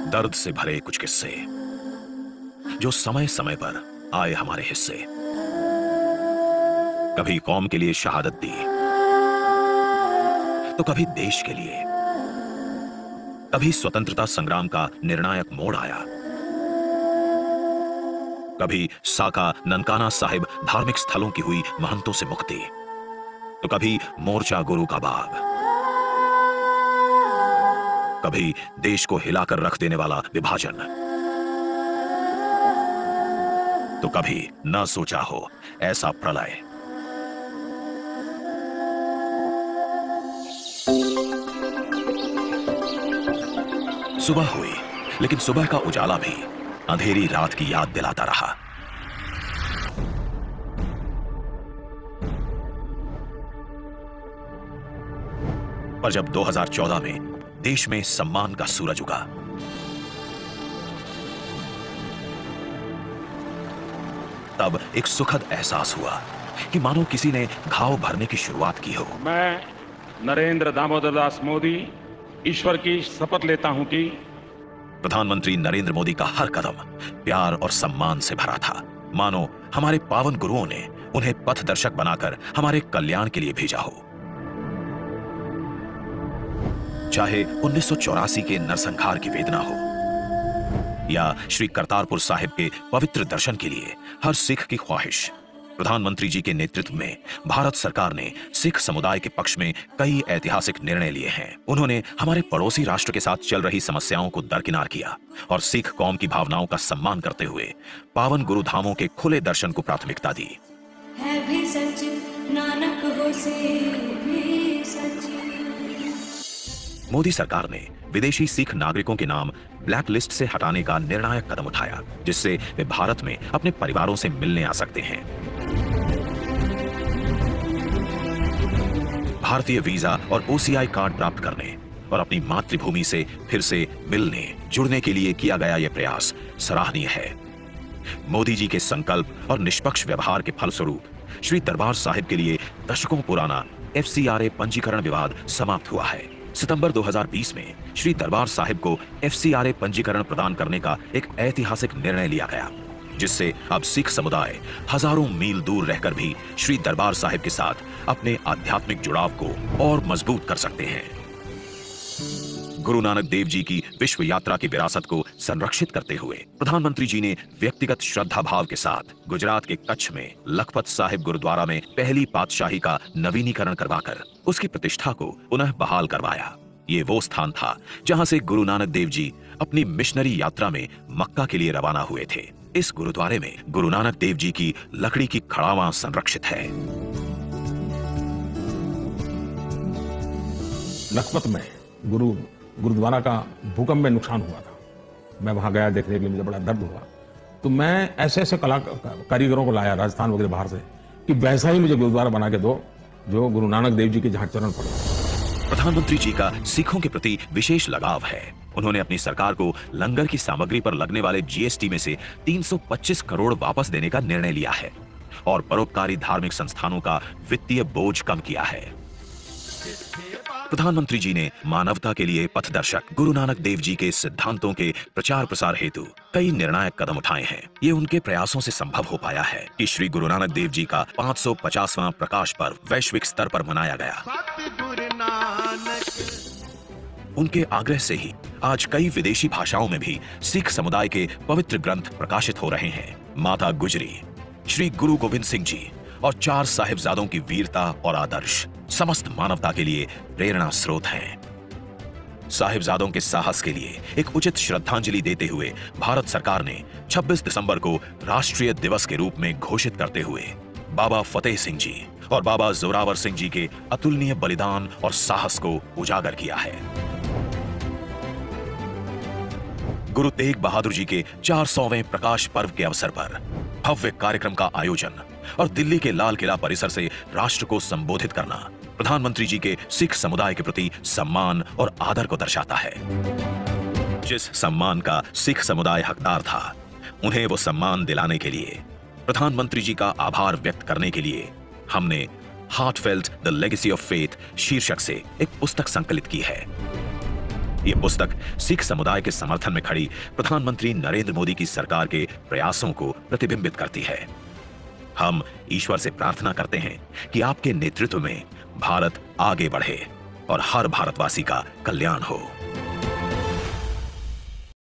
दर्द से भरे कुछ किस्से जो समय समय पर आए हमारे हिस्से। कभी कौम के लिए शहादत दी, तो कभी देश के लिए। कभी स्वतंत्रता संग्राम का निर्णायक मोड़ आया, कभी साका ननकाना साहिब धार्मिक स्थलों की हुई महंतों से मुक्ति, तो कभी मोर्चा गुरु का बाग, कभी देश को हिलाकर रख देने वाला विभाजन, तो कभी न सोचा हो ऐसा प्रलय। सुबह हुई, लेकिन सुबह का उजाला भी अंधेरी रात की याद दिलाता रहा। पर जब 2014 में देश में सम्मान का सूरज उगा, तब एक सुखद एहसास हुआ कि मानो किसी ने घाव भरने की शुरुआत की हो। मैं नरेंद्र दामोदर दास मोदी ईश्वर की शपथ लेता हूं कि प्रधानमंत्री नरेंद्र मोदी का हर कदम प्यार और सम्मान से भरा था, मानो हमारे पावन गुरुओं ने उन्हें पथदर्शक बनाकर हमारे कल्याण के लिए भेजा हो। चाहे 1984 के नरसंहार की वेदना हो या श्री करतारपुर साहिब के पवित्र दर्शन के लिए हर सिख की ख्वाहिश, प्रधानमंत्री जी के नेतृत्व में भारत सरकार ने सिख समुदाय के पक्ष में कई ऐतिहासिक निर्णय लिए हैं। उन्होंने हमारे पड़ोसी राष्ट्र के साथ चल रही समस्याओं को दरकिनार किया और सिख कौम की भावनाओं का सम्मान करते हुए पावन गुरु धामों के खुले दर्शन को प्राथमिकता दी। है भी सच, नानक होसे भी सच। मोदी सरकार ने विदेशी सिख नागरिकों के नाम ब्लैक लिस्ट से हटाने का निर्णायक कदम उठाया, जिससे वे भारत में अपने परिवारों से मिलने आ सकते हैं। भारतीय वीजा और ओसीआई कार्ड प्राप्त करने और अपनी मातृभूमि से फिर से मिलने जुड़ने के लिए किया गया यह प्रयास सराहनीय है। मोदी जी के संकल्प और निष्पक्ष व्यवहार के फलस्वरूप श्री दरबार साहिब के लिए दशकों पुराना FCRA पंजीकरण विवाद समाप्त हुआ है। सितंबर 2020 में श्री दरबार साहिब को FCRA पंजीकरण प्रदान करने का एक ऐतिहासिक निर्णय लिया गया, जिससे अब सिख समुदाय हजारों मील दूर रहकर भी श्री दरबार साहिब के साथ अपने आध्यात्मिक जुड़ाव को और मजबूत कर सकते हैं। गुरु नानक देव जी की विश्व यात्रा की विरासत को संरक्षित करते हुए प्रधानमंत्री जी ने व्यक्तिगत श्रद्धा भाव के साथ गुजरात के कच्छ में लखपत साहिब गुरुद्वारा में पहली पातशाही का नवीनीकरण करवाकर उसकी प्रतिष्ठा को पुनः बहाल करवाया। ये वो स्थान था जहां से गुरु नानक देव जी अपनी मिशनरी यात्रा में मक्का के लिए रवाना हुए थे। इस गुरुद्वारे में गुरु नानक देव जी की लकड़ी की खड़ावां संरक्षित है। लखपत में गुरुद्वारा का भूकंप में नुकसान हुआ था। मैं वहां गया देखने के लिए, मुझे बड़ा दर्द हुआ। तो मैं ऐसे ऐसे कारीगरों को लाया राजस्थान वगैरह बाहर से कि वैसा ही मुझे गुरुद्वारा बना के दो जो गुरु नानक देव जी के जहां चरण पड़े। प्रधानमंत्री जी का सिखों के प्रति विशेष लगाव है। उन्होंने अपनी सरकार को लंगर की सामग्री पर लगने वाले GST में से 325 करोड़ वापस देने का निर्णय लिया है और परोपकारी धार्मिक संस्थानों का वित्तीय बोझ कम किया है। प्रधानमंत्री जी ने मानवता के लिए पथदर्शक गुरु नानक देव जी के सिद्धांतों के प्रचार प्रसार हेतु कई निर्णायक कदम उठाए हैं। ये उनके प्रयासों से संभव हो पाया है कि श्री गुरु नानक देव जी का 550वां प्रकाश पर्व वैश्विक स्तर पर मनाया गया। उनके आग्रह से ही आज कई विदेशी भाषाओं में भी सिख समुदाय के पवित्र ग्रंथ प्रकाशित हो रहे हैं। माता गुजरी, श्री गुरु गोविंद सिंह जी और 4 साहिबजादों की वीरता और आदर्श समस्त मानवता के लिए प्रेरणा स्रोत हैं। साहिबजादों के साहस के लिए एक उचित श्रद्धांजलि देते हुए भारत सरकार ने 26 दिसंबर को राष्ट्रीय दिवस के रूप में घोषित करते हुए बाबा फतेह सिंह जी और बाबा जोरावर सिंह जी के अतुलनीय बलिदान और साहस को उजागर किया है। गुरु तेग बहादुर जी के 400वें प्रकाश पर्व के अवसर पर भव्य कार्यक्रम का आयोजन और दिल्ली के लाल किला परिसर से राष्ट्र को संबोधित करना प्रधानमंत्री जी के सिख समुदाय के प्रति सम्मान और आदर को दर्शाता है। जिस सम्मान का सिख समुदाय हकदार था, उन्हें वो सम्मान दिलाने के लिए, प्रधानमंत्री जी का आभार व्यक्त करने के लिए हमने heartfelt the legacy of faith शीर्षक से एक पुस्तक संकलित की है। ये पुस्तक सिख समुदाय के समर्थन में खड़ी प्रधानमंत्री नरेंद्र मोदी की सरकार के प्रयासों को प्रतिबिंबित करती है। हम ईश्वर से प्रार्थना करते हैं कि आपके नेतृत्व में भारत आगे बढ़े और हर भारतवासी का कल्याण हो।